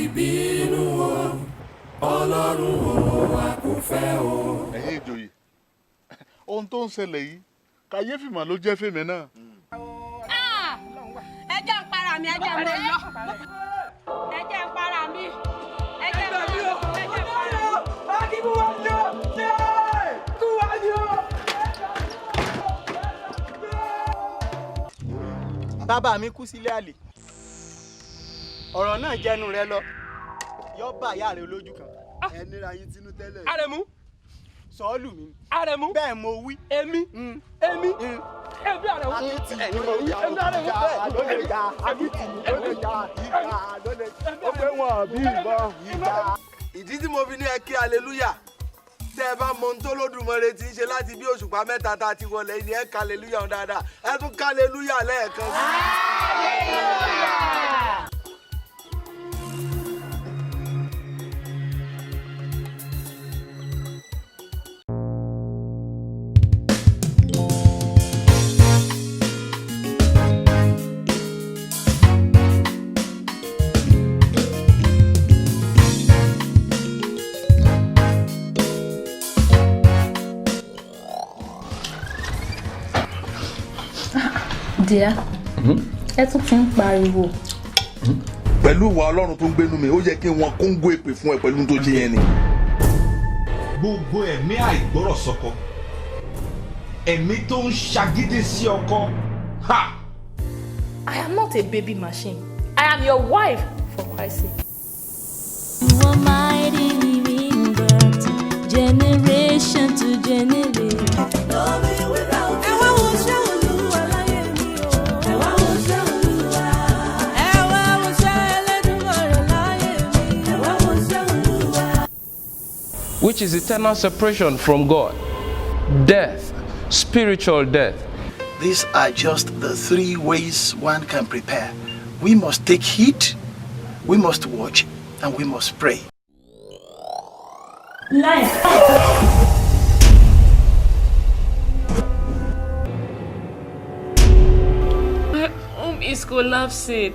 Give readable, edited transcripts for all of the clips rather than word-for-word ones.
ìbínú o Ọlọ́run o a kò fẹ́ o. ẹ̀yin ìjòyè ohun tó ń ṣẹlẹ̀ yìí kàyéfì mà ló jẹ́ fèmí náà. ẹ jẹ́ ń para mi ẹ jẹ́ ń para mi ẹ jẹ́ ń para mi ẹ jẹ́ ń para mi. bàbá mi kú sílé àlè ọ̀rọ̀ náà jẹnu rẹ lọ yọ bá ìyá rẹ lójú kan. ẹ níra yín tinú tẹ́lẹ̀. Àrẹ̀mú. sọ́ọ̀lù mi. Àrẹ̀mú. bẹ́ẹ̀ mo wí. èmi. Àrẹ̀mú. èmi Àrẹ̀mú. lóde jà àbítì lóde jà ìjà lóde ó pé wọn àbí ìbọn ìjà. ìdí tí mo fi ní ẹ kí aleluya tẹ ẹ bá mọ ohun tó lódùmarè ti ń ṣe láti bí òṣùpá mẹ́ta tá a ti wọlé ni ẹ ká aleluya dáadáa ẹ tún ká aleluya lẹ́ẹ̀kan sí. Dear, ẹ tún ti ń pariwo. pẹ̀lú ìwà ọlọ́run tó ń gbénú mi ó yẹ kí wọ́n kóńgó èpè fún ẹ pẹ̀lú tó ṣe yẹn ni. gbogbo ẹ̀mí àìgbọ́rọ̀ sọ́kọ ẹ̀mí tó ń ṣagídí sí ọkọ. I am not a baby machine. I am your wife, for Christ's sake. You are mighty living birth, generation to generation. Love me without you. Which is eternal separation from God, death, spiritual death. These are just the 3 ways one can prepare. We must take heed, we must watch, and we must pray. Life. My home is collapsing.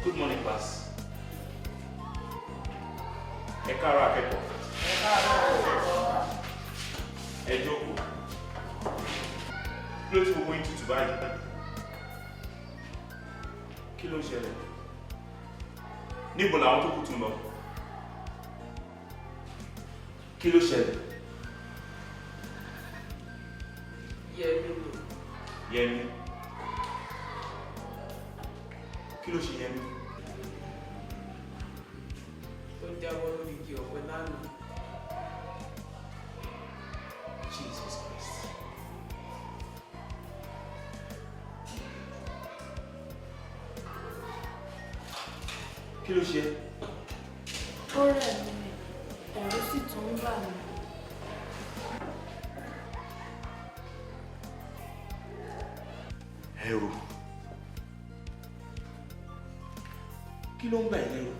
Good morning, class. Ẹ káàárọ̀ akẹ́kọ̀ọ́. Ẹ jókòó. Kí ló tí gbogbo yín tutù báyìí? Kí ló ń ṣẹlẹ̀? Níbo làwọn tó kù tún lọ? Kí ló ṣẹlẹ̀? Yẹmi. Kí ló ṣe Yẹmi? Ó jábọ́ lórí igi ọ̀pẹ lánàá. Jesus Christ. Kí ló ṣe? Ó rẹ̀ mí, ẹ̀rù sì tún ń bà mí. Ẹ̀rù. Kí ló ń bà ẹ́ lẹ́rù?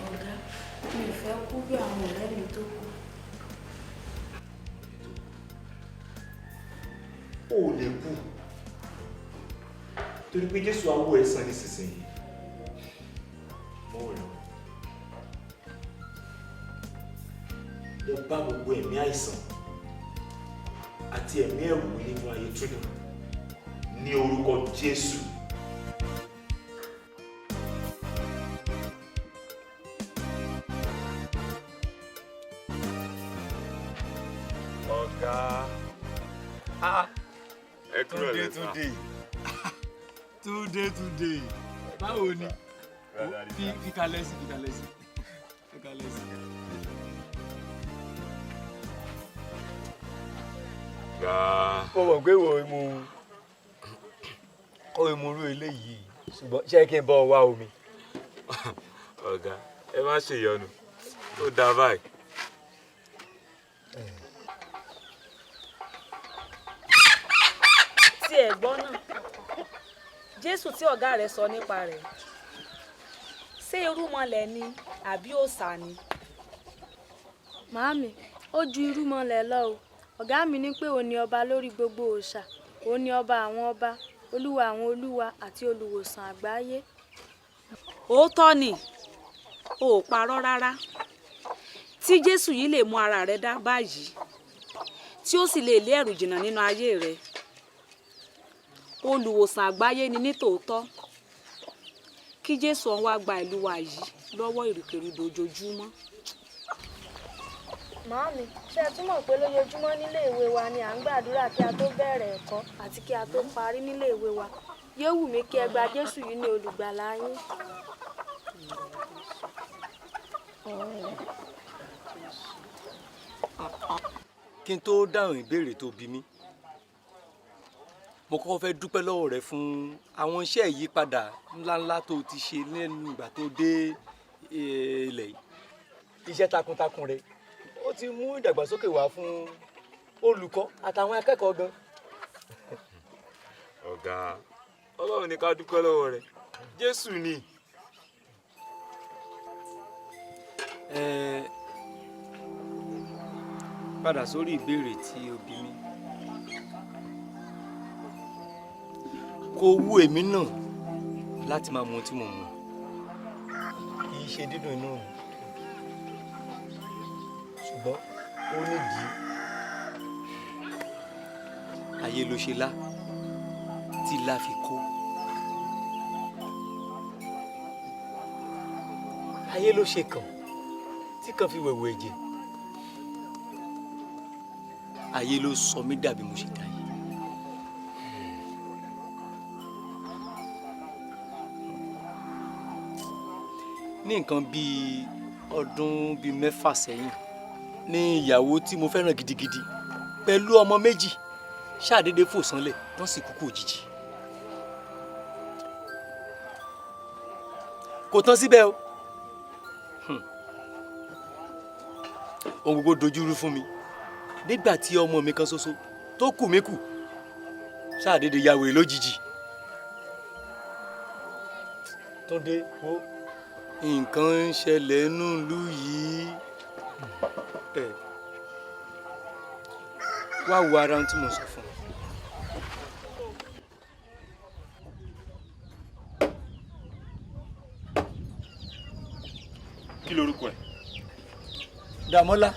Ọ̀gá, mi ò fẹ́ kú bí àwọn ọ̀rẹ́ mi tó kù. Ó lè kú. Torí pé Jésù á wò ẹ́ sàn nísinsìnyí. mo bá gbogbo ẹ̀mí àìsàn àti ẹ̀mí ẹ̀rù nínú ayé túnú ní orúkọ Jésù. Ọ̀gá. Ẹ kúrò lẹ́sà. Túndé. Báwo ni? Kíkalẹ̀ sí. Mo mọ̀ pé wo ìmúrú eléyìí ṣùgbọ́n ṣé kí n bọ́ wá omi? Ọ̀gá ẹ má ṣèyọnu ó dáa báyìí. tí ẹ gbọ́ náà Jésù tí ọ̀gá rẹ̀ sọ nípa rẹ̀ ṣé irúmọlẹ̀ ni àbí òòṣà ni. Màámi, ó ju irúmọlẹ̀ lọ o. Ọ̀gá mi ní pé òun ni ọba lórí gbogbo òòṣà, òun ni ọba àwọn ọba, olúwa àwọn olúwa àti olùwòsàn àgbáyé. Òótọ́ ni o ò parọ́ rárá tí Jésù yìí lè mú ara rẹ̀ dá báyìí tí ó sì lè lé ẹ̀rù jìnnà nínú ayé rẹ̀ olùwòsàn àgbáyé ni nítòótọ́ kí Jésù ọ̀hún wá gba ìlú wa yìí lọ́wọ́ ìrùkèrùdò ojoojúmọ́. Màámi, ṣé ẹ túmọ̀ pé lójoojúmọ́ nílé ìwé wa ni à ń gbàdúrà kí a tó bẹ̀rẹ̀ ẹ̀kọ́ àti kí a tó parí nílé ìwé wa? Yóò wù mí kí ẹ gba Jésù yìí ní olùgbàlà yín. Kí n tó dáhùn ìbéèrè tó bí mi, mo kọ́kọ́ fẹ́ dúpẹ́ lọ́wọ́ rẹ fún àwọn iṣẹ́ ìyípadà ńláńlá tó ti ṣe lẹ́nu ìgbà tó dé ilẹ̀ yìí. Iṣẹ́ takuntakun rẹ ó ti mú ìdàgbàsókè wá fún olùkọ́ àtàwọn akẹ́kọ̀ọ́ gan. Ọ̀gá, Ọlọ́run ní ká dúpẹ́ lọ́wọ́ rẹ, Jésù ni. Padà sórí ìbéèrè tí o bí mi. Kò wù èmi náà láti máa mu ohun tí mo mu, kì í ṣe dídùn inú mi, ṣùgbọ́n ó nídìí. Ayé ló ṣe lá tí lá fi kó. Ayé ló ṣe kàn tí kàn fi wẹ̀wù ẹ̀jẹ̀. Ayé ló sọ mí dàbí mo ṣe dà yìí. Ní nǹkan bíi ọdún bíi 6 sẹ́yìn ní ìyàwó tí mo fẹ́ràn gidigidi pẹ̀lú ọmọ 2 ṣàdédé fò sánlẹ̀ wọ́n sì kúkú òjijì. Kò tán síbẹ̀ o. Ohun gbogbo dojúrú fún mi nígbà tí ọmọ mi kan ṣoṣo tó kù mí kù ṣàdédé ya wèrè lójijì. Túndé wo nǹkan ń ṣẹlẹ̀ nínú ìlú yìí. Wá wo ara ohun tí mo sọ fún ọ. Kí lorúkọ ẹ̀? Dàmọ́lá,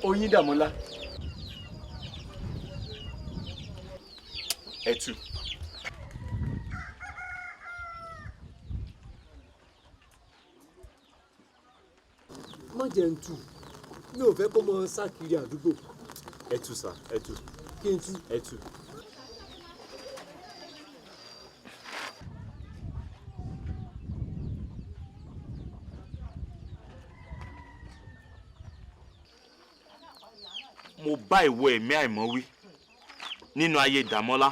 Oyin Dàmọ́lá. Ẹ̀tù. Má jẹ́ ń tú, mi ò fẹ́ kó mọ sá kiri àdúgbò. Ẹ̀tù sà, ẹ̀tù. Kí n tú? Ẹ̀tù. Mo bá ìwọ ẹ̀mí àìmọ́ wí nínú ayé Dàmọ́lá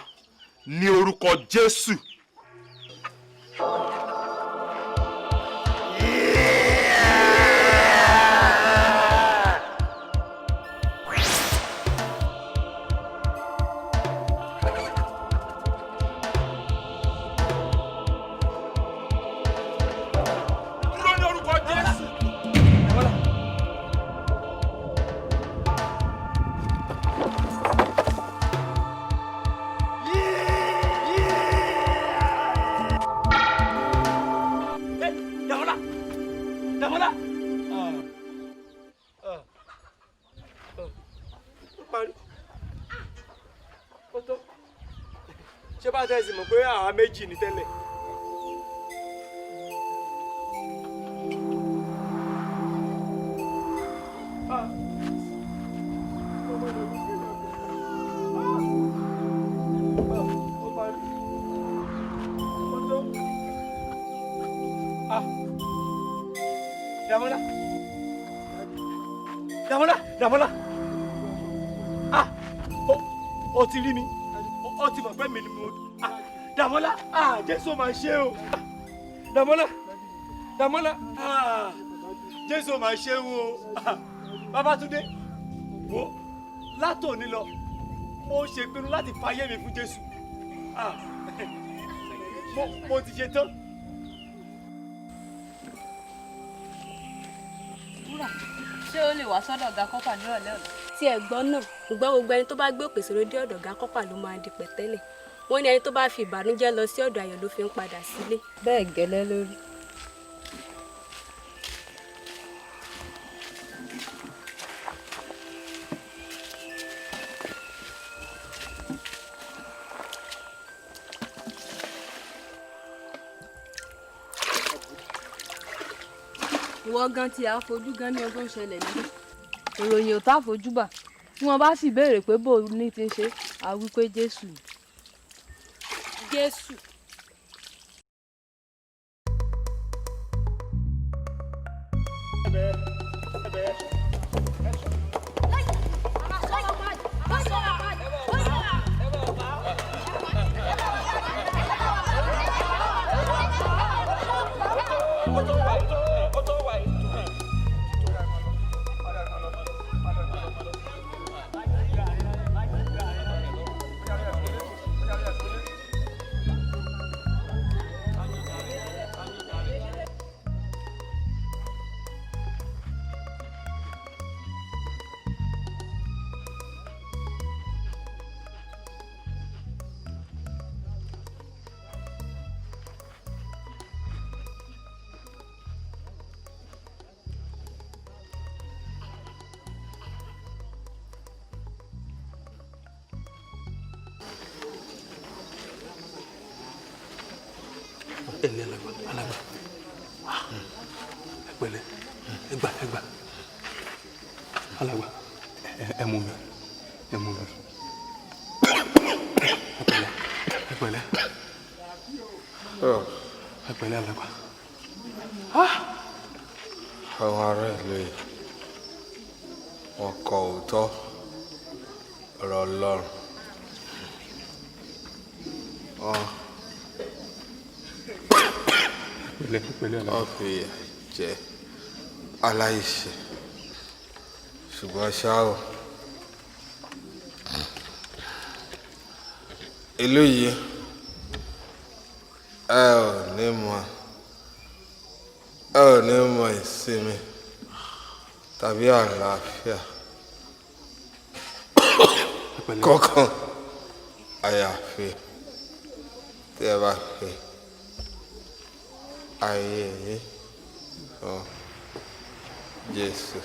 ní orúkọ Jésù. ṣé bá tẹ̀sí mọ̀ pé àwa méjì ní tẹ́lẹ̀. Damola. Damola, Damola. Ah, o ti rí mi. O ti mọ̀ pé mi ni mo. Ah, Damola. Ah, Jésù máa ṣe o. Damola. Damola. Ah, Jésù máa ṣe o. Babátúndé. Wo látòní lọ. Mo ṣe pinnu láti fayé mi fún Jésù. Ah. Mo ti ṣe tán. Ṣé o lè wá sọ́dọ̀ ọ̀gá kọ́pà nírọ̀lẹ́ ọ̀la? Tí ẹ gbọ́ náà, ṣùgbọ́n gbogbo ẹni tó bá gbé òpè sórí dé ọ̀dọ̀ ọ̀gá kọ́pà ló máa di pẹ̀tẹ́lẹ̀. Wọ́n ní ẹni tó bá fi ìbànújẹ́ lọ sí ọ̀dọ̀ ayọ̀ ló fi ń padà sílé. Bẹ́ẹ̀ gẹ́lẹ́ lórí. Ìwọ gan tí a fojú gan ní ọgbọ́n ṣẹlẹ̀ níbẹ̀. Ìròyìn ò tá fojú bà. Tí wọ́n bá sì béèrè pé bó ní ti ń ṣe, a wí pé Jésù. Jésù. Ẹ̀lẹ́ alàgbà ẹ pẹ̀lẹ́ ẹ gbà alàgbà ẹ mú mi ẹ pẹ̀lẹ́ alàgbà. Àwọn ará ìlú yìí wọ́n kọ òótọ́ ọ̀rọ̀ Ọlọ́run. Wọ́n fi jẹ aláìṣẹ̀ ṣùgbọ́n ṣá o ìlú yìí ẹ ò ní mọ̀ ìsinmi tàbí àlàáfíà kọ̀ọ̀kan àyàfi tí ẹ bá fi ayé yín fún Jésù.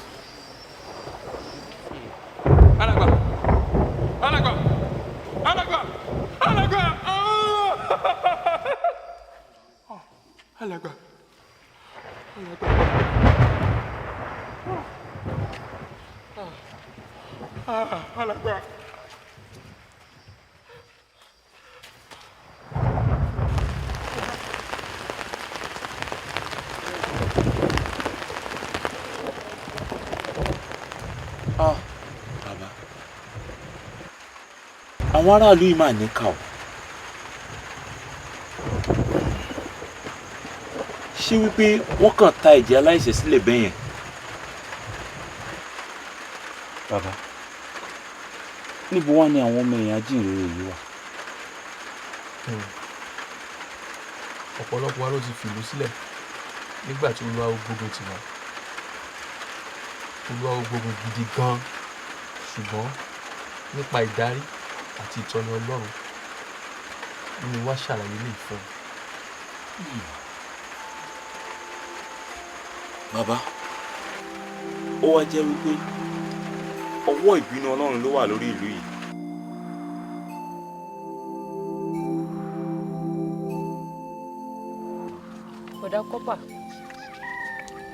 Alàgbà. Bàbá, àwọn aráàlú yìí máa níkà o. Ṣé wípé wọ́n kàn ta ẹ̀jẹ̀ aláìṣẹ̀ sílẹ̀ bẹ́ẹ̀ yẹn? Bàbá, níbo wá ni àwọn ọmọ èèyàn ajínrere yìí wà? Ọ̀pọ̀lọpọ̀ wa ló ti fìlú sílẹ̀ nígbà tí Olúwa ó gbógun tì wọ́n. Olúwa ó gbógun gidi gan-an, ṣùgbọ́n nípa ìdarí àti ìtọ́ni Ọlọ́run ni wá ṣàlàyé lè fún un. Bàbá, ó wá jẹ́ wípé ọwọ́ ìbínú Ọlọ́run ló wà lórí ìlú yìí. bọ̀dá kọ́pà.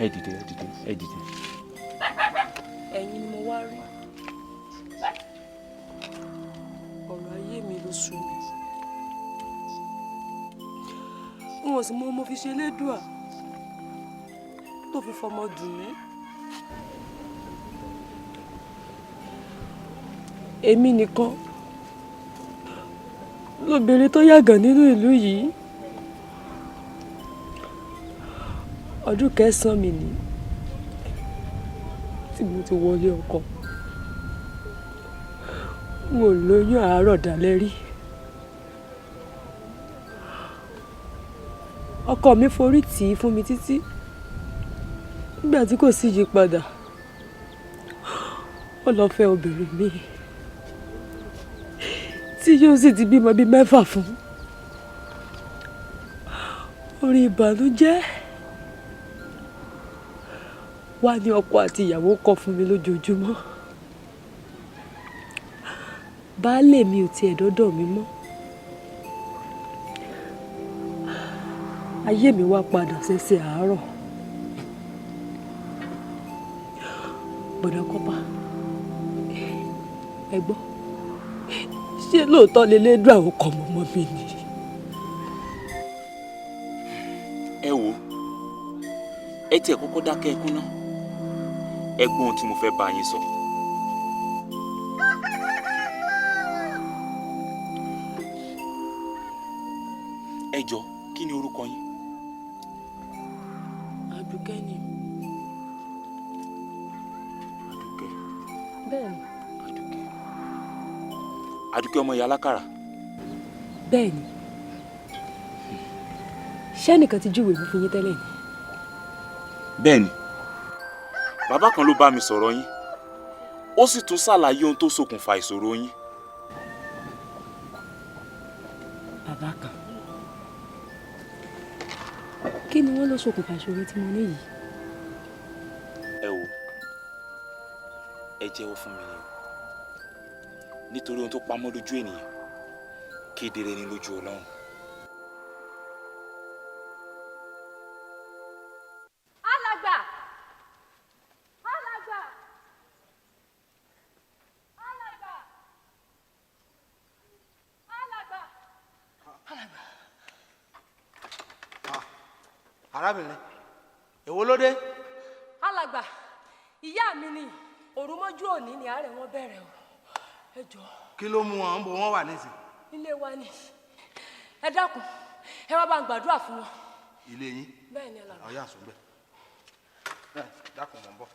ẹ dìde ẹ dìde ẹ dìde. ẹ̀yin ni mo wá rí. ọ̀rọ̀ ayé mi ló sú mi. n ò sì mọ mo fi ṣe lédùá tó fi fọmọ dùn mí. èmi nìkan lóbìnrin tó yàgàn nínú ìlú yìí. ọdún 9 mi ni tí mo ti wọlé ọkọ. n ò lóyún àárọ̀ dalẹ́ rí. ọkọ mi forí tì í fún mi títí nígbà tí kò sí yípadà ó lọ fẹ́ obìnrin mi tí yóò sì ti bímọ bíi 6 fún. orí ìbànújẹ́ wá ní ọkọ àti ìyàwó kọ fún mi lójoojúmọ́. baálé mi ò tiẹ̀ dọ́dọ̀ mi mọ́. ayé mi wá padà ṣẹ̀ṣẹ̀ àárọ̀. bọ̀dá kọ́pà ẹ gbọ́ ṣé lóòótọ́ lélẹ́dùn àwọn ọkọ mọ́mọ́ mi ni. ẹ wo ẹ tiẹ̀ kọ́kọ́ dákẹ́ ẹkún náà ẹ gbọ́ ohun tí mo fẹ́ bá yín sọ. ẹ jọ̀ọ́ kí ni orúkọ yín. Àdùkẹ́ ni. Àdùkẹ́. bẹ́ẹ̀ni. Àdùkẹ́. Àdùkẹ́ ọmọ ìyá alákàrà. bẹ́ẹ̀ni. ṣé ẹnìkan ti júwèé mi fún yín tẹ́lẹ̀ ni. bẹ́ẹ̀ni bàbá kan ló bá mi sọ̀rọ̀ yín ó sì tún ṣàlàyé ohun tó ṣokùnfà ìṣòro yín. bàbá kan kí ni wọ́n ló ṣokùnfà ìṣòro tí mo ní yìí. ẹ wò ẹ jẹ́wọ́ fún mi o nítorí ohun tó pamọ́ lójú ènìyàn kedere ni lójú Ọlọ́run. alàgbà alàgbà alàgbà alàgbà. arábìnrin èwo ló dé. alàgbà ìyá mi ni òrùmọ́jú òní ni àárẹ̀ wọn bẹ̀rẹ̀ o ẹ jọ̀ọ́. kí ló mú wọn bó wọn wà nísìn. ilé wa ni ẹ dákun ẹ wá bá ń gbàdúrà fún wọn. ilé yín. bẹ́ẹ̀ ni alàgbà. ọyá àsùnbẹ dákun mọ̀ ń bọ̀.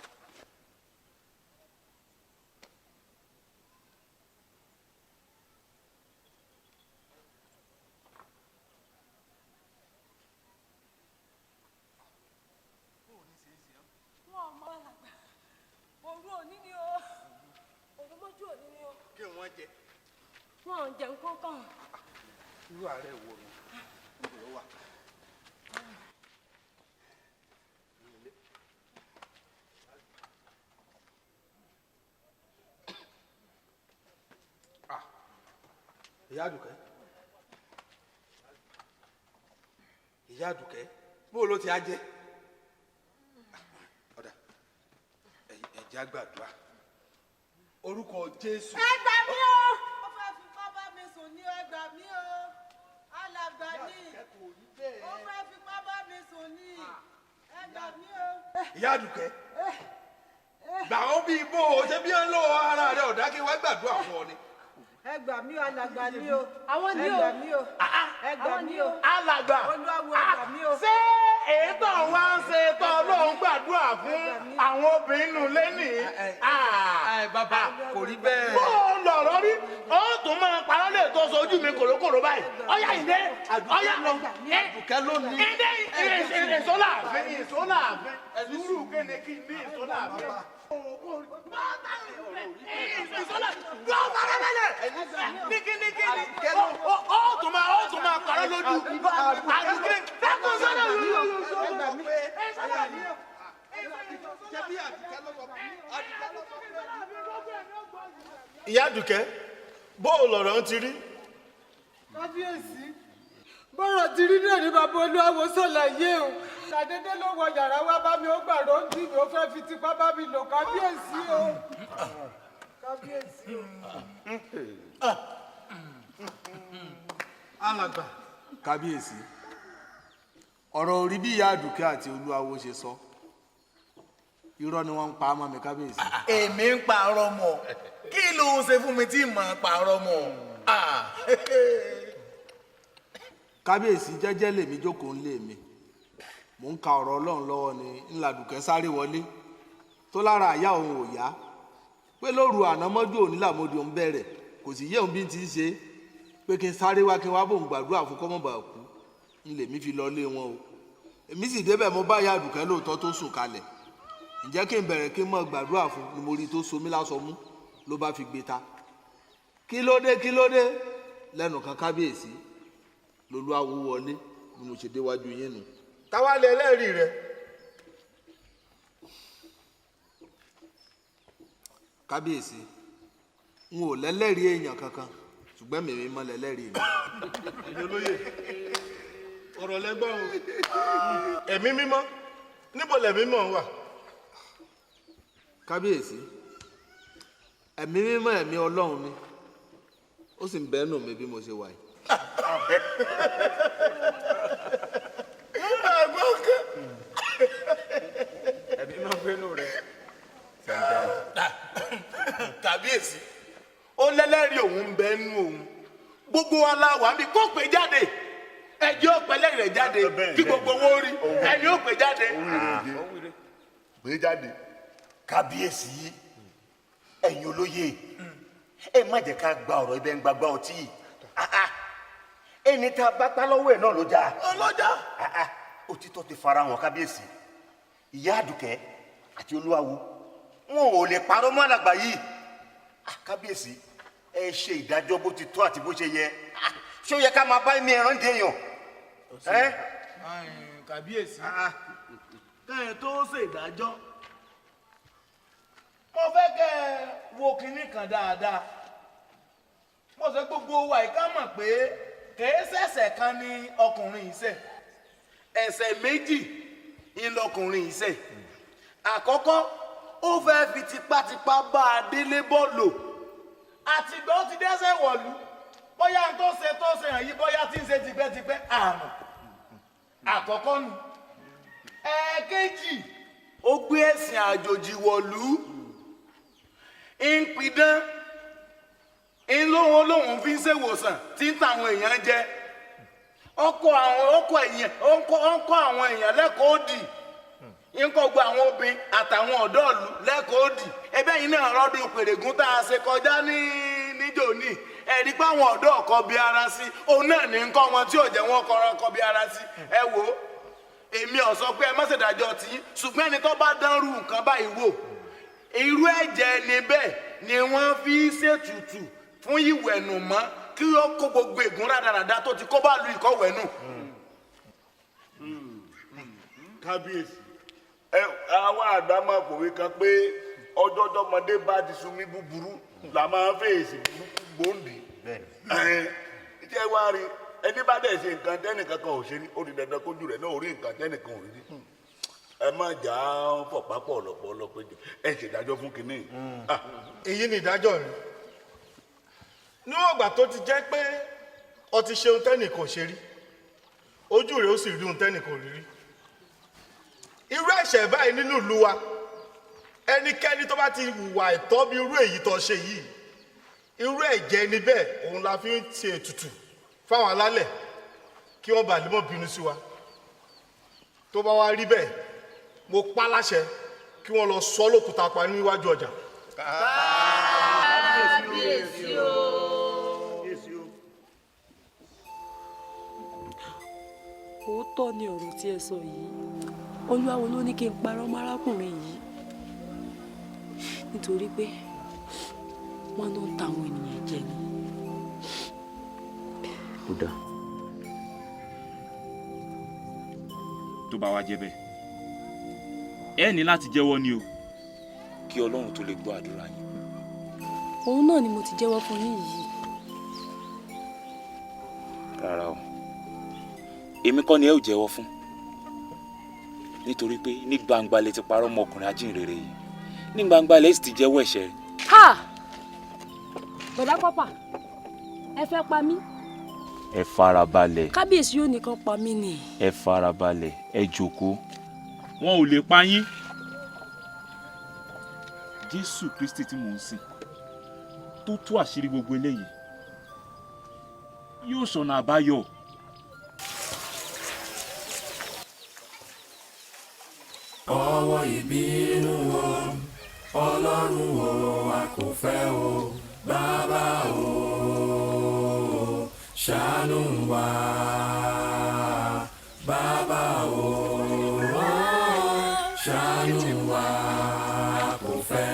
wọn ò jẹun kankan. irú ààrẹ wo ni ló wà. ìyá Àdùkẹ́ ìyá Àdùkẹ́ bó ló ti á jẹ́ ọ̀dà ẹ̀jẹ̀ àgbàdua orúkọ Jésù. ẹ gbà mí o ó fẹ́ fipá bá mi sùn ní ẹ gbà mí o alàgbà ní ó fẹ́ fipá bá mi sùn ní ẹ gbà mí o. ìyá Àdùkẹ́ gbà ó bí bó o ṣe bí ó ń lò ara rẹ ọ̀dà kí wọ́n gbàdúrà fún ọ ni. ẹ gbà mí o alàgbà ní o àwọn ní o ẹ gbà mí o ẹ gbà mí o alàgbà olúwawo ẹ gbà mí o. ṣé ètò wa ń ṣe tó Ọlọ́run gbàdúrà fún àwọn obìnrin nù lẹ́nìí. bàbá kò rí bẹ́ẹ̀. bó o lọ̀rọ̀ rí ó tún máa parọ́ lè tó sojú mi kòrókòró báyìí ọ̀yá ìdè ọ̀yá Àdùkẹ́ ló ní. ìdè ìsọ́lá àfẹ́ ìsọ́lá àfẹ́ ẹ̀sùrù kéde kí ní ìsọ́lá àfẹ́. ìsọ́lá gbọ́ fara lẹ́lẹ̀ níkíníkí ó tún máa parọ́ lójú Àdùkẹ́ dákun sọ́dọ̀ ìyá Àdùkẹ́ bó o lọ̀rọ̀ ń ti rí. kábíyèsí bọ́rọ̀ ti rí náà ní bàbá olúwawo ṣàlàyé o ṣàdédé ló wọ yàrá wá bá mi ó gbàrò ń dì mí ó fẹ́ fi tipá bá mi lò kábíyèsí o kábíyèsí o. alàgbà kábíyèsí ọ̀rọ̀ orí bí ìyá àdùkẹ́ àti olúwawo ṣe sọ irọ́ ni wọ́n ń pa á mọ́ mi kábíyèsí. èmi ń pààrọ̀ mọ́ kí ló ń ṣe fún mi tí mà ń pààrọ̀ mọ́. kábíyèsí jẹ́jẹ́ lèmi jókòó ńlé mi mò ń ka ọ̀rọ̀ ọlọ́run lọ́wọ́ ni ńlàdùkẹ́ sáré wọlé tó lára àyà òun ò yá pé lóru àná mọ́jú òní làmọ́dé òun bẹ̀rẹ̀ kò sì yé òun bí ti ń ṣe pé kí n sáré wá kí n wá bòun gbàdúrà fún kọ́mọ́bà kú ńlẹ̀ mi fi lọ lé wọn o èmi sì débẹ̀ mo bá ìyá àdùkẹ́ lóòótọ́ tó sùn kalẹ̀ ǹjẹ́ kí n bẹ̀rẹ̀ kí n mọ̀ gbàdúrà fún ni mo rí tó so mí lásọ mú ló bá fi gbé ta kí ló dé lẹ́nu kan kábíyèsí lolúwawo wọlé bí mo ṣe déwájú yín nù. táwa lè ẹlẹ́rìí rẹ. kábíyèsí n ò lẹ́lẹ́rìí èèyàn kankan ṣùgbọ́n mèmí mọ́ lẹ́lẹ́rìí mi. ìdólóyè ọ̀rọ̀ lẹ́gbọ́n o ẹ̀mí mímọ́ níbo lẹ̀mí mọ́ wà. kábíyèsí ẹ̀mí mímọ́ ẹ̀mí ọlọ́run ni ó sì ń bẹ́ẹ̀ nù mí bí mo ṣe wà yìí. ẹ̀mí máa ń gbénú rẹ̀. kábíyèsí ó lẹ́lẹ́rìí òun ń bẹ́ẹ̀ nù òun gbogbo wa la wà níbi kó pè jáde ẹjọ́ ọ̀pẹ̀lẹ̀ rẹ̀ jáde kí gbogbo owó rí ẹni ó pè jáde. pè jáde. kábíyèsí ẹ̀yin olóyè ẹ má jẹ́ ká gba ọ̀rọ̀ ibẹ̀ ń gbàgbá ọtí ẹni tá a bá pa lọ́wọ́ ẹ̀ náà ló já. ọlọ́jà. òtítọ́ ti fara hàn kábíyèsí ìyá àdùkẹ́ àti olúwawo wọn ò lè parọ́ mọ́ àlàgbà yìí kábíyèsí ẹ ṣe ìdájọ́ bó ti tọ́ àti bó ṣe yẹ ṣé ó yẹ ká máa bá ẹ̀mí ẹran dé èèyàn. kábíyèsí kẹ́hìn tó ṣèdájọ́ mo fẹ́ kẹ́ ẹ wo kinní kan dáadáa mo sọ gbogbo wa ìka mọ̀ pé kèé ṣẹ̀ṣẹ̀ kan ní ọkùnrin yìí ṣẹ̀ ẹ̀ṣẹ̀ méjì ńlọkùnrin yìí ṣẹ̀ àkọ́kọ́ ó fẹ́ fi tipátipá bá a délé bọ́ọ̀lù àtìgbà ó ti dẹ́ṣẹ̀ wọ̀lú bóyá tó ṣe hàn yí bóyá tí ń ṣe tipẹ́tipẹ́ àmọ́ àkọ́kọ́ nù ẹ̀ẹ̀kejì ó gbé ẹ̀sìn àjòjì wọ̀lú ń pidán ń lóhun fi ń ṣèwòsàn tí ń tàwọn èèyàn jẹ ọkọ àwọn èèyàn lẹ́kọ̀ọ́ òdì ń kọ́ gba àwọn obìnrin àtàwọn ọ̀dọ́ ìlú lẹ́kọ̀ọ́ òdì ẹbẹ́ yìí náà rọ́dún pèrègùn tá a ṣe kọjá níjòní ẹ̀rí pé àwọn ọ̀dọ́ ọ̀kọ́ bí ara sí òun náà ní nǹkan wọn tí ò jẹ́ wọn kọ́ bí ara sí ẹ wò ó èmi ò sọ pé ẹ má ṣèdájọ́ tí ṣùgbọ́n ẹni tó bá dánrú nǹkan báyìí wò irú ẹ̀jẹ̀ ni bẹ́ẹ̀ ni wọ́n fi ṣètùtù fún ìwẹ̀nùmọ́ kí ó kó gbogbo ègún rádaràda tó ti kó bá lu ìkọ̀wẹ́nù. kábíyèsí àwọn àgbà máa pòwe kan pé ọjọ́dọ́mọdé bá ti sunmí búburú la máa ń fèsì gbòǹdì. ìjẹ́ wá rí ẹni bá dẹ̀ ṣe nǹkan tẹ́nìkan kan ò ṣe ní ó di dandan kójú rẹ̀ náà ò rí nǹkan tẹ́nìkan ò rí rí. ẹ má jà á fọ̀pápọ̀ ọ̀lọ́pọ̀ péjọ ẹ ṣèdájọ́ fún kinní. èyí ni ìdájọ́ rẹ̀ níwọ̀n ìgbà tó ti jẹ́ pé o ti ṣe ohun tẹ́nìkan ṣe rí ojú rẹ̀ ó sì rí ohun tẹ́nìkan rí rí irú ẹ̀ṣẹ̀ báyìí nínú ìlú wa ẹnikẹ́ni tó bá ti hùwà ẹ̀tọ́ bí irú èyí tó ṣe yìí irú ẹ̀jẹ̀ ni bẹ́ẹ̀ òun la fi ń ṣe ètùtù fáwọn alálẹ̀ kí wọ́n bàa lè mọ́ bínú sí wa tó bá wá rí bẹ́ẹ̀ mo pa láṣẹ kí wọ́n lọ sọ lókùúta pa níwájú ọjà. kábíyèsí o. òótọ́ ni ọ̀rọ̀ tí ẹ sọ yìí olúwawo ló ní kí n parọ́ mọ́ arákùnrin yìí nítorí pé wọ́n ló ń ta àwọn ènìyàn jẹ ni. ó dáa tó bá wá jẹ́ bẹ́ẹ̀ ẹ ní láti jẹ́wọ́ ni o kí ọlọ́run tó lè gbọ́ àdúrà yín. òun náà ni mo ti jẹ́wọ́ fún yín yìí. rárá o èmi kọ́ ni ẹ ò jẹ́wọ́ fún nítorí pé ní gbangba lẹ ti parọ́ mọ́ ọkùnrin ajínrere yìí ní gbangba lẹ sì ti jẹ́wọ́ ẹ̀ṣẹ̀ rẹ̀. ha bọ̀dá kọ́pà ẹ fẹ́ pa mí. ẹ farabalẹ̀. kábíyèsí yóò nìkan pa mí ni. ẹ farabalẹ̀ ẹ jókòó. wọn ò lè pa yín. Jésù Kristi tí mò ń sìn tó tú àṣírí gbogbo eléyìí yóò ṣọ̀nà àbáyọ. ọwọ́ ìbínú o ọlọ́run o a kò fẹ́ o bàbá o ṣàánú wa bàbá o ṣàánú wa kò fẹ́.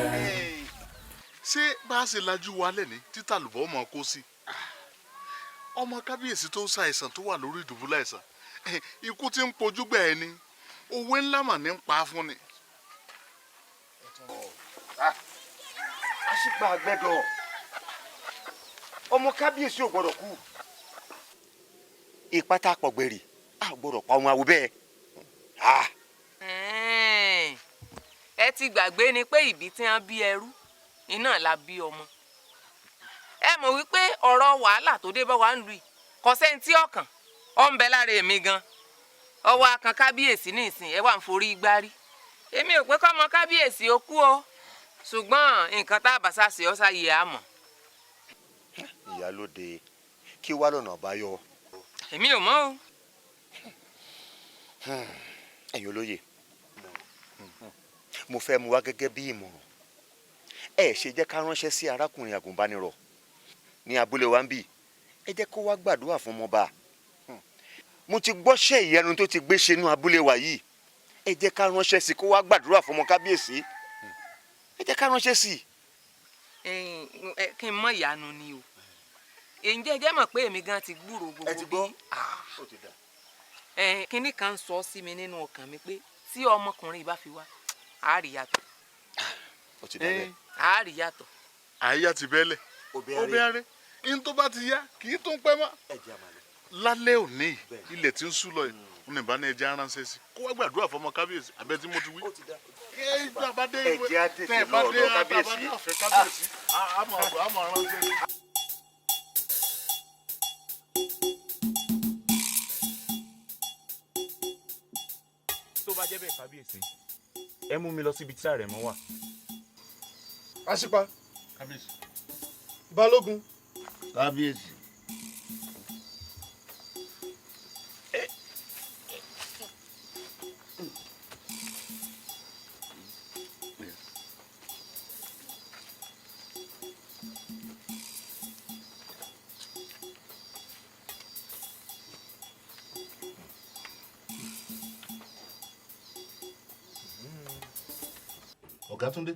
ṣé bá a ṣe lajú wa lẹ́ni títà lùbọ́ ọmọ kó sí ọmọ kábíyèsí tó ń ṣàìsàn tó wà lórí ìdùbúlẹ̀ àìsàn ikú tí ń pojú gbà ẹni òwe ńlá mà ní ń pa fún ni. àṣìpà àgbẹ̀dọ̀ ọmọ kábíyèsí ò gbọ́dọ̀ kú ìpátá pọ̀gbẹ̀rì a gbọ́dọ̀ pa ọmọ àwọ̀ bẹ́ẹ̀. ẹ ti gbàgbé ni pé ìbí tí wọ́n bí ẹrú iná la bí ọmọ ẹ mọ̀ wípé ọ̀rọ̀ wàhálà tó dé bá wa ń lu yìí kò sẹ́ni tí ọkàn ọ̀ ń bẹ lára èmi gan ọwọ́ akàn kábíyèsí ní ìsìn ẹ wà ń forí gbárí èmi ò pé kọ́mọ kábíyèsí ó kú o ṣùgbọ́n nǹkan tá a bá ṣàṣe ọ́ ṣàyè àmọ́. ìyálóde kí wàá lọ́nà àbáyọ. èmi ò mọ̀ o. ẹ̀yin olóye mo fẹ́ mu wá gẹ́gẹ́ bí ìmọ̀ràn ẹ ṣe jẹ́ ká ránṣẹ́ sí arákùnrin àgùnbánirọ̀ ní abúlé wa ń bì ẹ jẹ́ kó wá gbàdúrà fún ọmọọba mo ti gbọ́ṣẹ́ ìyanu tó ti gbé ṣe inú abúlé wa yìí ẹ jẹ́ ká ránṣẹ́ sí kó wá gbàdúrà fún ọmọ kábíyèsí ẹ jẹ́ ká ránṣẹ́ sí. kí n mọ ìyanu ni o ǹjẹ́ ẹ jẹ́ mọ̀ pé èmi gan ti gbúrò gbogbo bí kinní kan sọ sí mi nínú ọkàn mi pé tí ọmọkùnrin bá fi wá a rí yàtọ̀ a rí yàtọ̀. àyà ti bẹ́lẹ̀ obìnrin ní tó bá ti yá kì í tún pẹ́ mọ́ lálẹ́ òní ilẹ̀ tí ń sú lọ yìí wọn ní ìbáná ẹja ránṣẹ́ sí kó wá gbàdúrà fọmọ kábíyèsí abẹ́ tí mo ti wí. ẹjọ́ abadé ìwé tẹ̀ bá dé abadé ọ̀fẹ́ kábíyèsí àmọ̀ ránṣẹ́ sí. tó bá jẹ́ bẹ́ẹ̀ kábíyèsí ẹ mú mi lọ síbi tí àrẹ̀mọ wà. àṣìpa kábíyèsí balógun kábíyèsí. Ọ̀gátúndé.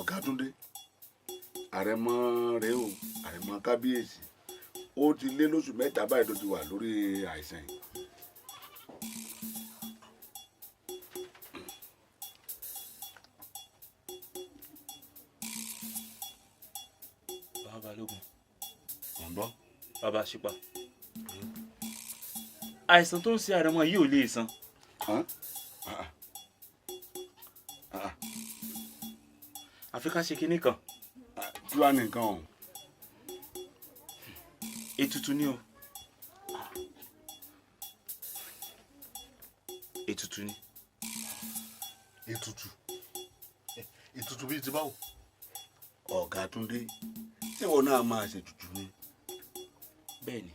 Ọ̀gátúndé àrẹ̀mọ rèé o àrẹ̀mọ kábíyèsí ó ti lé lóṣù mẹ́ta báyìí tó ti wà lórí àìsàn yìí. Balógun ọ̀nbọ́ bàbá ṣípa àìsàn tó ń ṣe àrẹ̀mọ yìí ò lè san. àfi ká ṣe kinní kan. kí wàá ní nǹkan ọ̀hún. ètùtù ni o. ètùtù ni. ètùtù bíi ti báwo. Ọ̀gátúndé tí wọn náà máa ṣe ètùtù ni. bẹ́ẹ̀ ni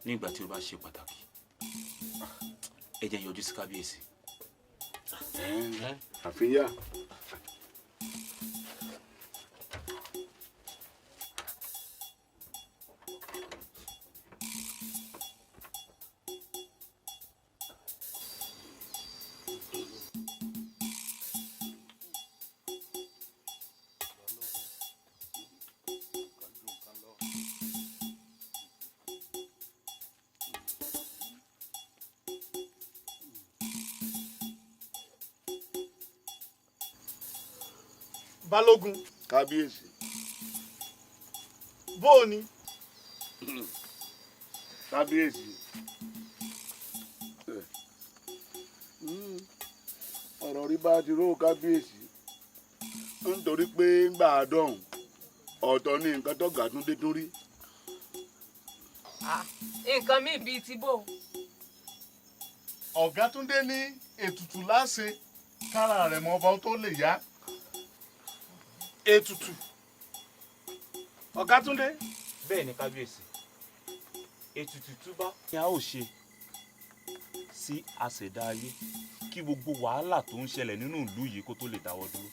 nígbà tí o bá ṣe pàtàkì ẹ jẹ́ yọjú sí kábíyèsí. àfihàn. balógun. kábíyèsí. bó o ní. kábíyèsí. ọ̀rọ̀ rí bá ti ró kábíyèsí nítorí pé ńgbà àádọ́hùn ọ̀tọ̀ ní nǹkan tó Gàtúndé tún rí. nǹkan míì bíi ti bò. Ọ̀gátúndé ní ètùtù láṣẹ kára rẹ̀ mọ́ ọba tó lè yá. ètùtù. Ọ̀gátúndé. bẹ́ẹ̀ ni kábíyèsí ètùtù túbá ni a ó ṣe sí àṣẹ̀dá ayé kí gbogbo wàhálà tó ń ṣẹlẹ̀ nínú ìlú yìí kó tó lè dáwọ́ dúró.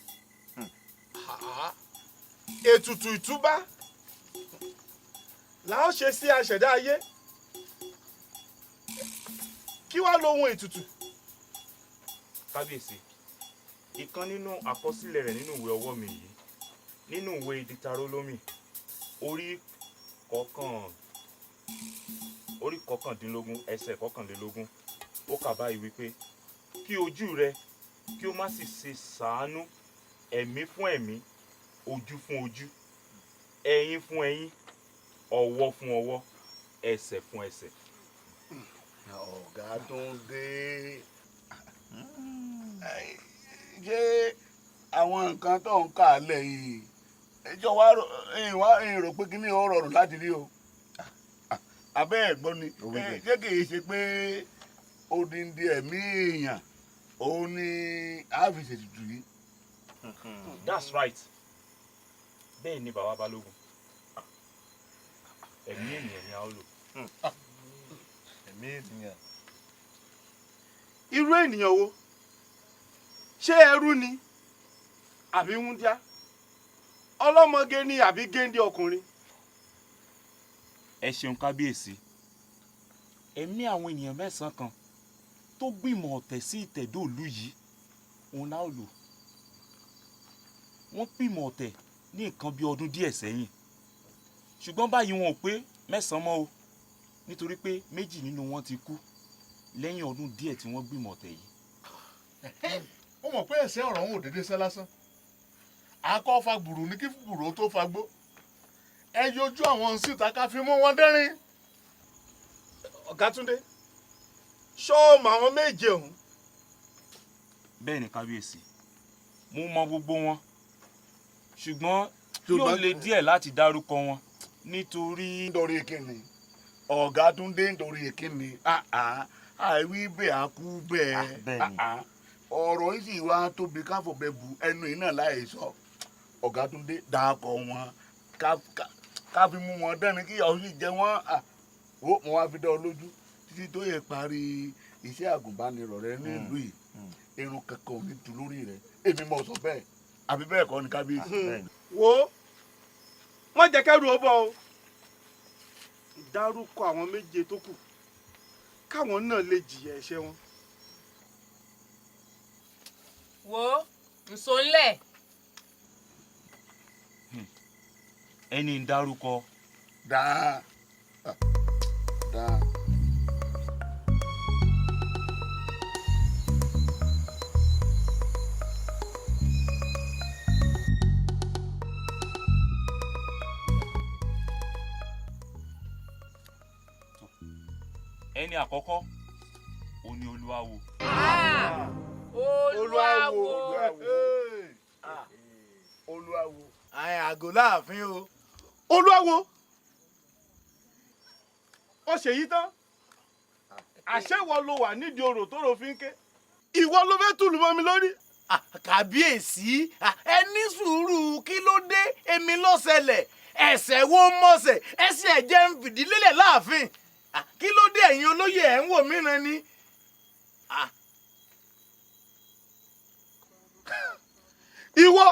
ètùtù ìtúbá la ó ṣe sí àṣẹ̀dá ayé. kí wàá lóhun ètùtù. kábíyèsí ìkan nínú àkọsílẹ̀ rẹ̀ nínú ìwé ọwọ́ mi yìí nínú ìwé Dìtàrólómì orí kọkàndínlógún ẹsẹ̀ kọkànlélógún ó kà báyìí wípé kí ojú rẹ kí ó má sì ṣe ṣàánú ẹ̀mí fún ẹ̀mí ojú fún ojú ẹ̀yìn fún ẹ̀yìn ọwọ́ fún ọwọ́ ẹsẹ̀ fún ẹsẹ̀. Ọ̀gátúndé ṣé àwọn nǹkan tó ń kà á lẹ̀ yìí ẹjọ́ wa rò pé kíní ó rọrùn láti rí o abẹ́ ẹ̀gbọ́n ni ṣé kìí ṣe pé odindi ẹ̀mí èèyàn òun ni a fi ṣètùtù yìí. That's right bẹ́ẹ̀ ni bàbá balógun ẹ̀mí ènìyàn ni a ó lò. ẹ̀mí ènìyàn. irú ènìyàn wo ṣé ẹrú ni àbí wúndíá ọlọ́mọge ni àbí géńdé ọkùnrin. ẹ ṣeun kábíyèsí ẹ̀mí àwọn ènìyàn mẹ́sàn-án kan tó gbìmọ̀ ọ̀tẹ̀ sí ìtẹ̀dó ìlú yìí òun náà lò wọ́n gbìmọ̀ ọ̀tẹ̀ ní nǹkan bí ọdún díẹ̀ sẹ́yìn ṣùgbọ́n báyìí wọn ò pé mẹ́sàn-án mọ́ o nítorí pé méjì nínú wọn ti kú lẹ́yìn ọdún díẹ̀ tí wọ́n gbìmọ̀ ọ̀tẹ̀ yìí. ó mọ̀ pé ẹ̀sẹ̀ ọ̀rọ̀ wọn ò dédé sẹ́ lásán akọ́ fa gbùrù ní kí gbùrù tó fa gbó ẹ yọjú àwọn síta ká fi mú wọn dẹ́rìn. Ọ̀gátúndé ṣọ́ọ̀mù àwọn méje ọ̀hún. bẹ́ẹ̀ ni kábíyèsí mo mọ gbogbo wọn ṣùgbọ́n yóò le díẹ̀ láti dárúkọ wọn nítorí. nítorí kíni Ọ̀gátúndé nítorí kíni àìwí bẹ́ẹ̀ á kú bẹ́ẹ̀ ọ̀rọ̀ yìí sì wá tóbi káfọ̀ bẹ́ẹ̀ bu ẹnu yìí náà láì sọ Ọ̀gátúndé dàkọ̀ wọn ká fi mú wọn dẹ́ni kí ìyàwó sì jẹ wọ́n ó mọ̀ wá fi dá ọ lójú títí tó yẹ parí iṣẹ́ àgùnbánirọ̀ rẹ ní ìlú yìí irun kankan ò ní tu lórí rẹ èmi mọ̀ sọ bẹ́ẹ̀ àbí bẹ́ẹ̀ kọ́ ni kábíyèsí. wo wọ́n jẹ́ kẹ́rù ó bọ̀ o dárúkọ àwọn méje tó kù káwọn náà lè jìyà ẹ̀ṣẹ̀ wọn. wo nsọ ńlẹ̀. ẹni ń dárúkọ. dáa. ẹni àkọ́kọ́ ó ní olúwawo. olúwawo. àgọ́ láàfin o. olúwawo ó ṣe yí tán àṣẹ ìwọ ló wà nídìí orò tó rò fi ń ké ìwọ ló fẹ́ tùlù mọ́ mi lórí. kàbíyèsí ẹ ní sùúrù kí ló dé èmi ló ṣẹlẹ̀ ẹ̀ṣẹ̀ wo mọ̀ṣẹ̀ ẹ̀ṣẹ̀ jẹ́ ń fìdí lélẹ̀ láàfin kí ló dé ẹ̀yin olóyè ẹ̀ ń wò mìíràn ni. ìwọ.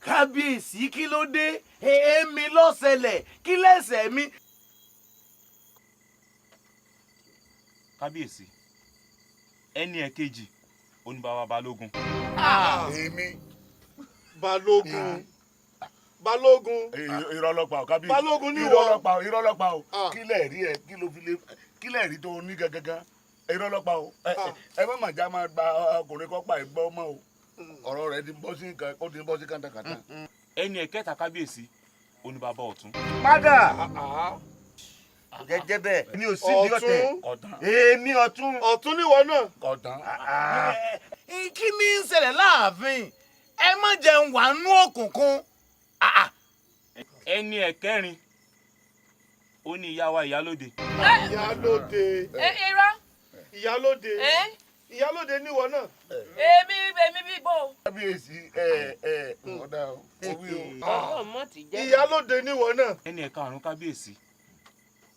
kábíyèsí kí ló dé èmi ló ṣẹlẹ̀ kí lẹ́ṣẹ̀ mi. kábíyèsí ẹni ẹ̀kejì oníbàbá balógun. èmi. balógun. irọ́ lọ́pàá o kábíyèsí. balógun ní ìwọ. irọ́ lọ́pàá o kílẹ̀ rí ẹ kílẹ̀ rí tó ní gangan irọ́ lọ́pàá o ẹ má màjá máa gba ọkùnrin kọ́pà ìgbọ́ mọ́ o ọ̀rọ̀ rẹ̀ ti bọ́ sí nǹkan ó ti bọ́ sí kàńtàkàńtà. ẹni ẹ̀kẹta kábíyèsí oníbàbá ọ̀tún. padà jẹjẹ bẹ́ẹ̀ èmi ò sí di ọ̀tẹ̀ èmi ọ̀tún. ọ̀tún níwọ náà. kọ̀tán. kí ni ń ṣẹlẹ̀ láàfin ẹ má jẹun wà nú òkùnkùn. ẹni ẹ̀kẹrin ó ní ìyá wa ìyálóde. ìyálóde. irọ́. ìyálóde. ìyálóde níwọ náà. èmi bí bò. kábíyèsí ọ̀dà òwì ọmọ ti jẹ́. ìyálóde níwọ náà. ẹni ẹ̀karùn-ún kábíyèsí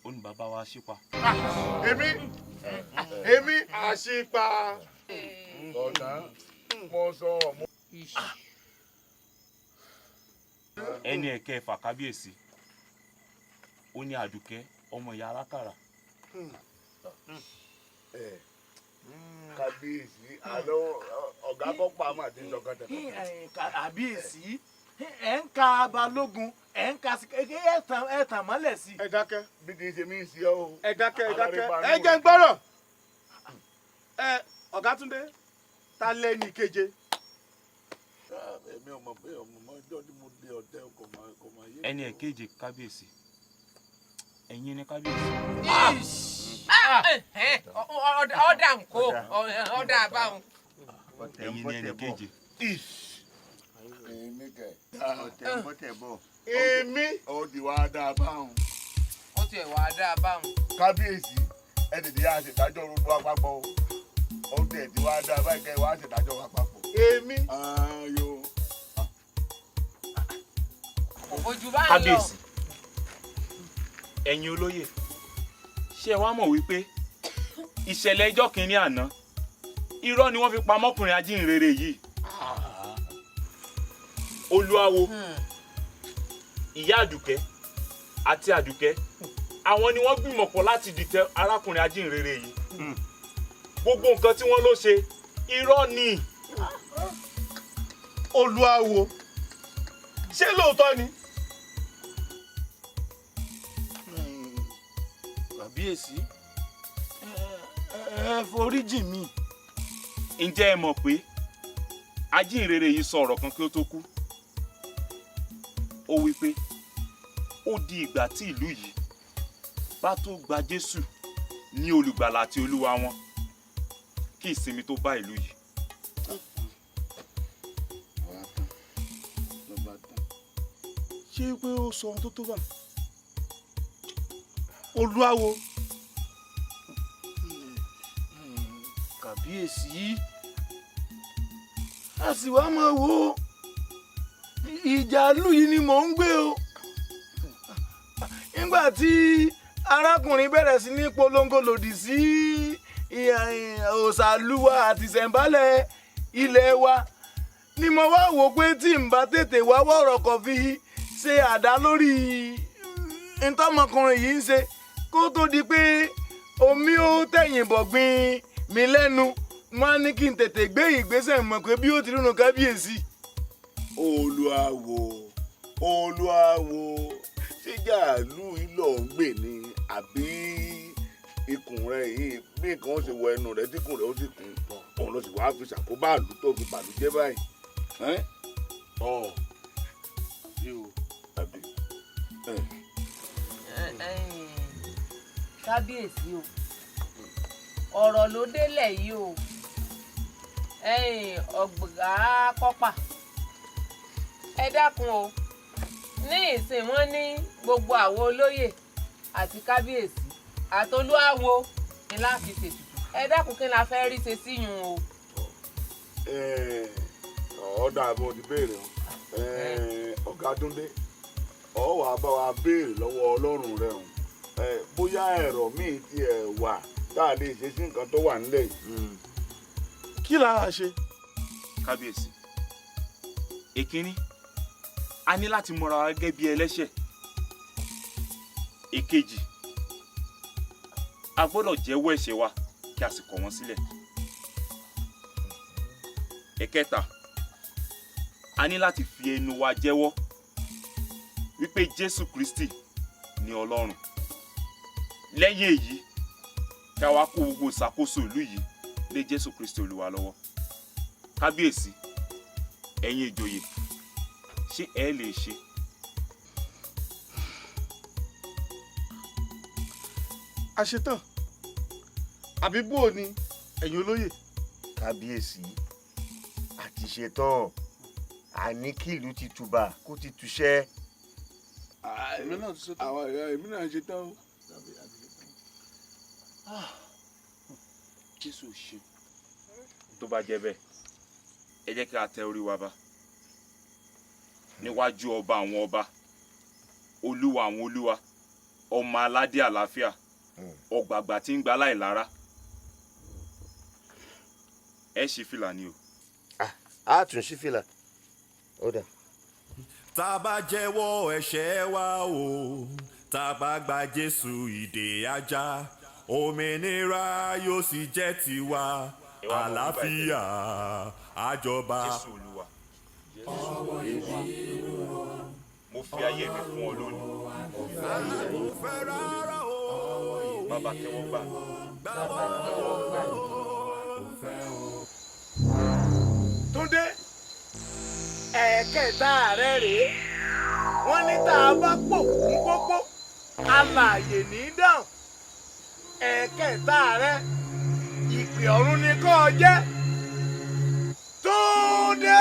ó ní bàbá wa ṣípa. èmi àṣìpa. ọ̀dà mo sọ ọmọ. ẹni ẹ̀kẹfà kábíyèsí ó ní àdùkẹ́ ọmọ ìyá alákàrà. kábíyèsí àlọ́ ọ̀gá kọ́pà mà ti sọ kàtà. kábíyèsí ẹ̀ ń ka balógun ẹ̀ ń ka ẹ̀ tàn mọ́lẹ̀ sí. ẹ dákẹ́. bí kì í ṣe mí sí ọ. ẹ dákẹ́ ẹ dákẹ́ ẹ jẹ́ ń gbọ́rọ̀. Ọ̀gátúndé ta lẹ́ni keje. èmi ò mọ̀ pé ọmọ ọjọ́ tí mo dé ọ̀tẹ̀ kò máa yé. ẹni ẹ̀keje kábíyèsí ẹ̀yin ni kábíyèsí. ọ̀dà ńkó ọ̀dà àbáwọn. ẹ̀yin ni ẹni keje. èmi kẹ ọ̀tẹ̀ bọ̀. èmi ó di wá dáa báwọn. ó tiẹ̀ wá dáa báwọn. kábíyèsí ẹ tètè yá ṣèdájọ́ orúkọ àpapọ̀ ó tẹ̀ tí wá dáa báyìí kẹ́ ẹ wá ṣèdájọ́ àpapọ̀. èmi. ojú bá ń lọ. kábíyèsí ẹ̀yin olóyè ṣé ẹ wá mọ̀ wípé ìṣẹ̀lẹ̀ ẹjọ́ kìíní àná irọ́ ni wọ́n fi pa mọ́kùnrin ajínrere yìí. olúawo ìyá àdùkẹ́ àti àdùkẹ́ àwọn ni wọ́n gbìmọ̀ pọ̀ láti dìtẹ̀ arákùnrin ajínrere yìí. gbogbo nǹkan tí wọ́n ló ṣe irọ́ ni. olúawo ṣé lóòótọ́ ni. kábíyèsí ẹ foríjì mi. ǹjẹ́ ẹ mọ̀ pé ajínrere yìí sọ ọ̀rọ̀ kan kí ó tó kú? ó wí pé ó di ìgbà tí ìlú yìí bá tó gba Jésù ní olùgbàlà àti olúwa wọn kí ìsinmi tó bá ìlú yìí. ṣé pé ó sọ ohun tó tó bá olúawo. kábíyèsí a sì wá máa wo ìjàlú yìí ni mò ń gbé o. nígbà tí arákùnrin bẹ̀rẹ̀ sí ní polongo lòdì sí òòṣàlúwa àti ìṣẹ̀ǹbálẹ̀ ilé wa ni mo wá wò pé tí n bá tètè wá wọ̀rọ̀ kan fi ṣe àdá lórí ntọ́mọkùnrin yìí ń ṣe kó tó di pé omi ó tẹ̀yìn bọ̀gbìn mi lẹ́nu wọ́n á ní kí n tètè gbé ìgbésẹ̀ mọ̀ pé bí ó ti rúnu kábíyèsí. olúawo ṣíjàlú ìlọ ń gbè ní àbí ikùn rẹ yìí bí nǹkan ṣe wọ ẹnu rẹ díkùn rẹ ó sì kún òun ló sì wá fi ṣàkóbá àlù tó fi bàlújẹ́ báyìí. kábíyèsí o ọ̀rọ̀ ló délẹ̀ yìí o ọ̀gbà kọ́pà ẹ dákun o ní ìsìn wọn ní gbogbo àwọn olóyè àti kábíyèsí àtolúàwo ni láti ṣètùtù ẹ dákun kí n la fẹ́ rí ṣe síyùn o. ọ̀dà àbọ̀ ti béèrè ọ̀gá Túndé ọ̀ wá bá wa béèrè lọ́wọ́ ọlọ́run rẹ̀ hàn bóyá ẹ̀rọ míì tiẹ̀ wà tá a lè ṣe sí nǹkan tó wà nílẹ̀ yìí. kí la ṣe. kábíyèsí èkínní a ní láti mọra wa gẹ́gẹ́ bí ẹlẹ́ṣẹ̀. èkejì a gbọ́dọ̀ jẹ́wọ́ ẹ̀ṣẹ̀ wa kí a sì kọ̀ wọ́n sílẹ̀. ẹ̀kẹta a ní láti fi ẹnu wa jẹ́wọ́ wípé Jésù Kristi ni Ọlọ́run. lẹ́yìn èyí kí a wá kó gbogbo ìṣàkóso ìlú yìí lé Jésù Kristi Olúwa lọ́wọ́. Kábíyèsí, ẹ̀yin ìjòyè, ṣé ẹ lè ṣe? àṣetán àbí bó o ní ẹ̀yin olóyè. Kábíyèsí, àti ṣetán, àní kí ìlú ti tùbà kó ti túṣẹ́. èmi náà ti ṣetán. àwọn ẹ̀yà èmi náà ṣetán o. Jésù ṣe. Tó bá jẹ́ bẹ́ẹ̀, ẹ jẹ́ kí a tẹ orí wa bá níwájú ọba àwọn ọba, olúwa àwọn olúwa, ọmọ aládé àlàáfíà, ọ̀gbàgbà tí ń gba láìlára. Ẹ ṣí fìlà ni o. A tún ṣí fìlà. Ó dà. Tá a bá jẹ́wọ́ ẹ̀ṣẹ̀ wa o, tá a bá gba Jésù ìdè ajá, òmìnira yóò sì jẹ́ tiwa, àlàáfíà àjọba. Jésù Olúwa, mo fi ayé mi fún ọ lónìí. Bàbá tẹ́wọ́ gbà. Túndé, ẹ̀ẹ̀kẹta rẹ̀ rèé. Wọ́n ní tá a bá pòkú ń gbogbo, alààyè ní í dáhùn. Ẹ̀ẹ̀kẹta rẹ̀, ìpè ọ̀run ni kó o jẹ́. Túndé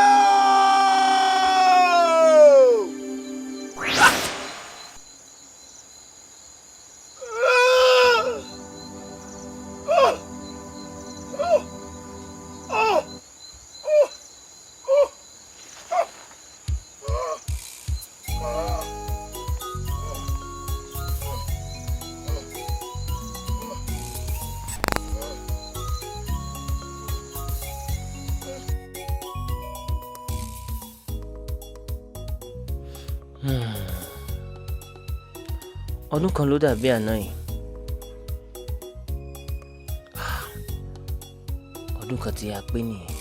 ọdún kan ló dàbí àná yìí. Ọdún kan tí a pé nìyẹn.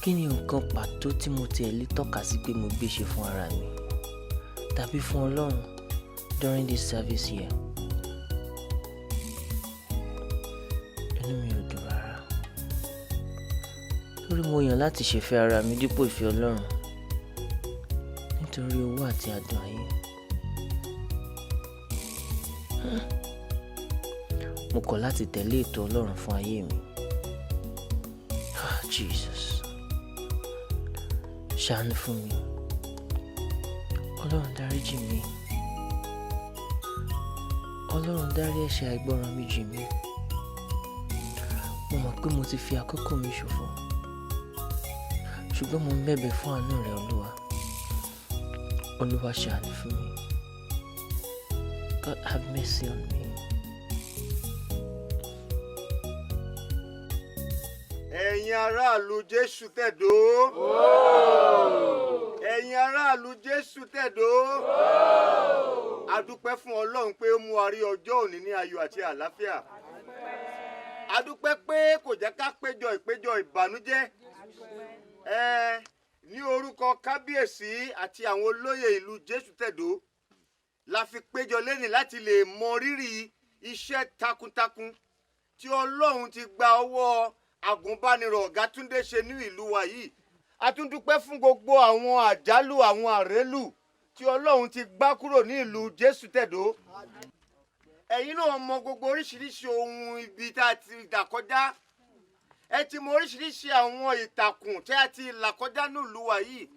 Kí ni nǹkan pàtó tí mo tiẹ̀ lè tọ́ka sí pé mo gbé ṣe fún ara mi tàbí fún Ọlọ́run during this service here? Inú mi ò dùn rárá. Torí mo yàn láti ṣèfẹ́ ara mi dípò ìfẹ́ Ọlọ́run. Nítorí owó àti adùn ayé. Mo kọ̀ láti tẹ̀lé ètò Ọlọ́run fún ayé mi. Jesus, ṣàánú fún mi. Ọlọ́run dáríjì mi. Ọlọ́run dárí ẹ̀ṣẹ̀ àìgbọràn mi jì mí. Mo mọ̀ pé mo ti fi àkókò mi ṣòfò. Ṣùgbọ́n mo ń bẹ̀bẹ̀ fún àánú rẹ Olúwa. Olúwa ṣàánú fún mi. God have mercy on me. Ẹ̀yin aráàlú Jésù tẹ̀dó. Ẹ̀yin aráàlú Jésù tẹ̀dó. A dúpẹ́ fún Ọlọ́run pé ó mú wa rí ọjọ́ òní ní ayọ̀ àti àlàáfíà. A dúpẹ́ pé kò jẹ́ ká péjọ ìpéjọ ìbànújẹ́. Ní orúkọ kábíyèsí àti àwọn olóyè ìlú Jésù tẹ̀dó la fi péjọ lẹ́nìí láti lè mọ rírì iṣẹ́ takuntakun tí Ọlọ́run ti gba ọwọ́ agùnbánirọ̀ Ọ̀gátúndé ṣe ní ìlú wa yìí. A tún dúpẹ́ fún gbogbo àwọn àjálù àwọn àrélù tí Ọlọ́run ti gbá kúrò ní ìlú Jésù tẹ̀dó. Ẹ̀yin náà mọ gbogbo oríṣiríṣi ohun ibi tá a ti dà kọjá. Ẹ ti mọ oríṣiríṣi àwọn ìtàkùn tí a ti là kọjá ní ìlú wa yìí.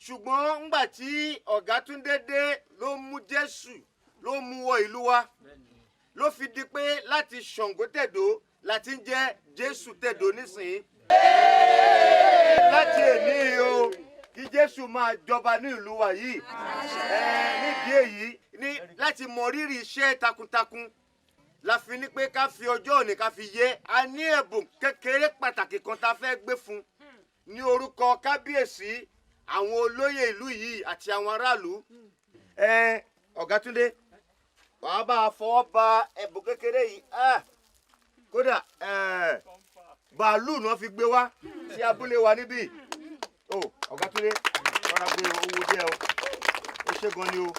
Ṣùgbọ́n ńgbà tí Ọ̀gátúndé dé ló mú Jésù ló mú wọ ìlú wa. Ló fi di pé láti Ṣàngó tẹ̀dó láti ń jẹ́ Jésù tẹ̀dó nísìnyí. Láti èní o kí Jésù máa jọba ní ìlú wa yìí. Nídìí èyí ní láti mọ rírì iṣẹ́ takuntakun la fi ní pé ká fi ọjọ́ òní ká fi yé. A ní ẹ̀bùn kékeré pàtàkì kan tá a fẹ́ gbé fún ní orúkọ kábíyèsí àwọn olóyè ìlú yìí àti àwọn aráàlú. Ọ̀gátúndé wàá bá a fọwọ́ ba ẹ̀bùn kékeré yìí. Kódà bàálù náà fi gbé wá sí abúlé wa níbí. Ọ̀gátúndé rọra gbé owó díẹ̀ o. Ó ṣe gan ni o.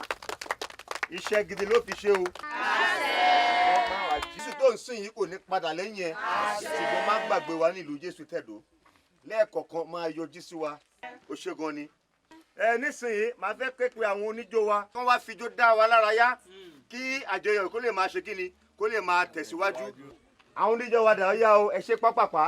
iṣẹ́ gidi ló fi ṣe o. Jésù tó ń sìn yìí kò ní padà lẹ́yìn ẹ. Ṣùgbọ́n má gbàgbé wa nílùú Jésù tẹ̀dó. Lẹ́ẹ̀kọ̀ọ̀kan máa yọjú sí wa. Ó ṣe gan ni. Nísìnyí màá fẹ́ pé àwọn oníjó wa kán wá fijó dá wa lára yá kí àjọyọ̀ kó lè máa ṣe kíni kó lè máa tẹ̀síwájú. Àwọn oníjó wa dà ó yá o, ẹ ṣe pápápá.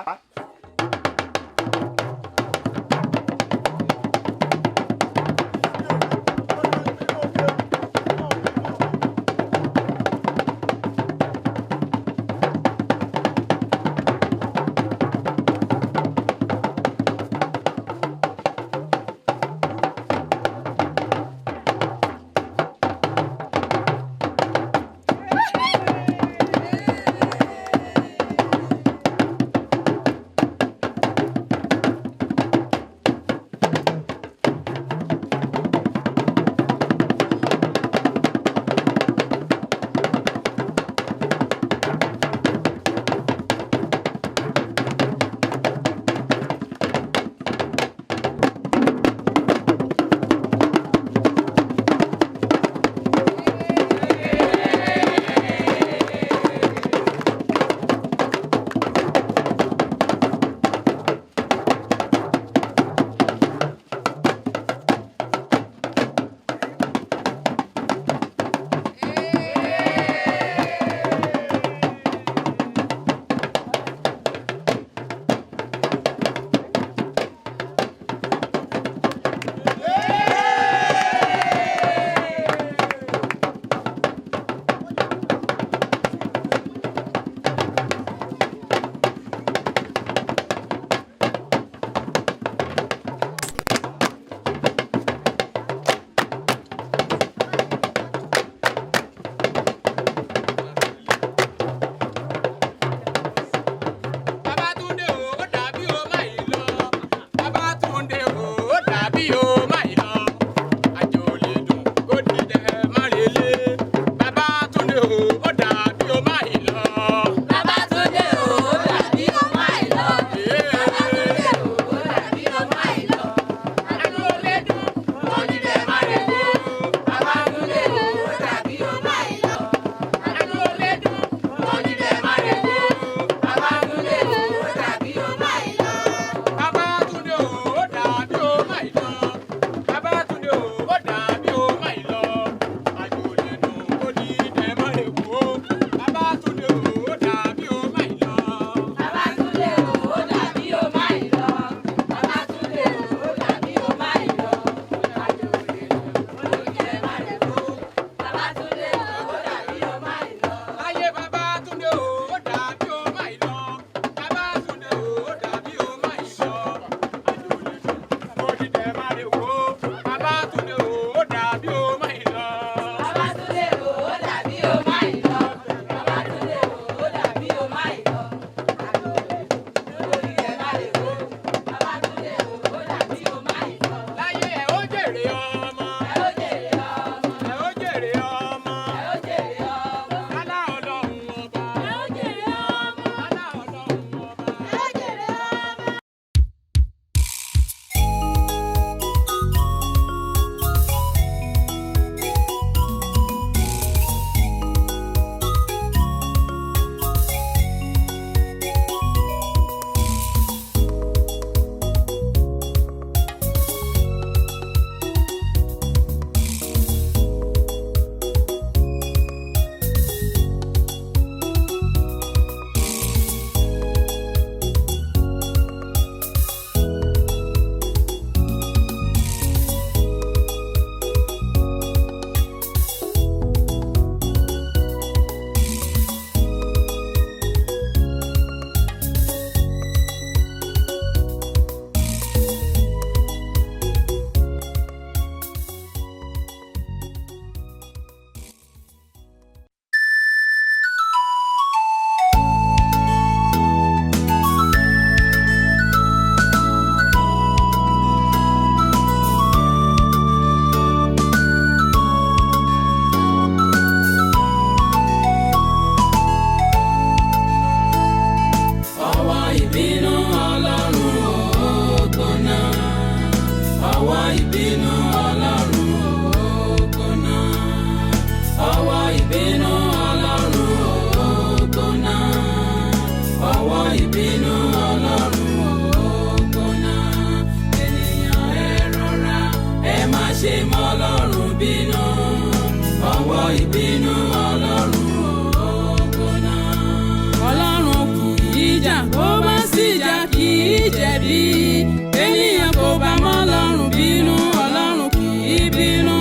jẹ̀bi ènìyàn kò bá mọ́ Ọlọ́run bínú Ọlọ́run kì í bínú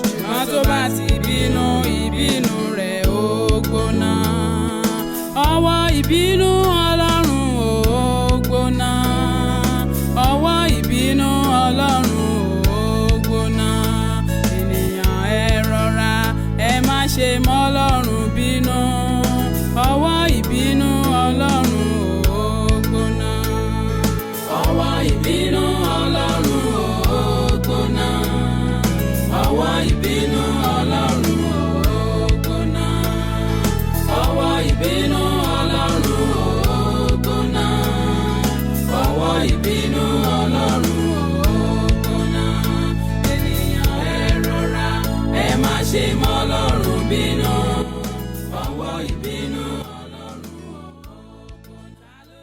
ṣùgbọ́n tó bá ti bínú ìbínú rẹ̀ ó gbóná ọwọ́ ìbínú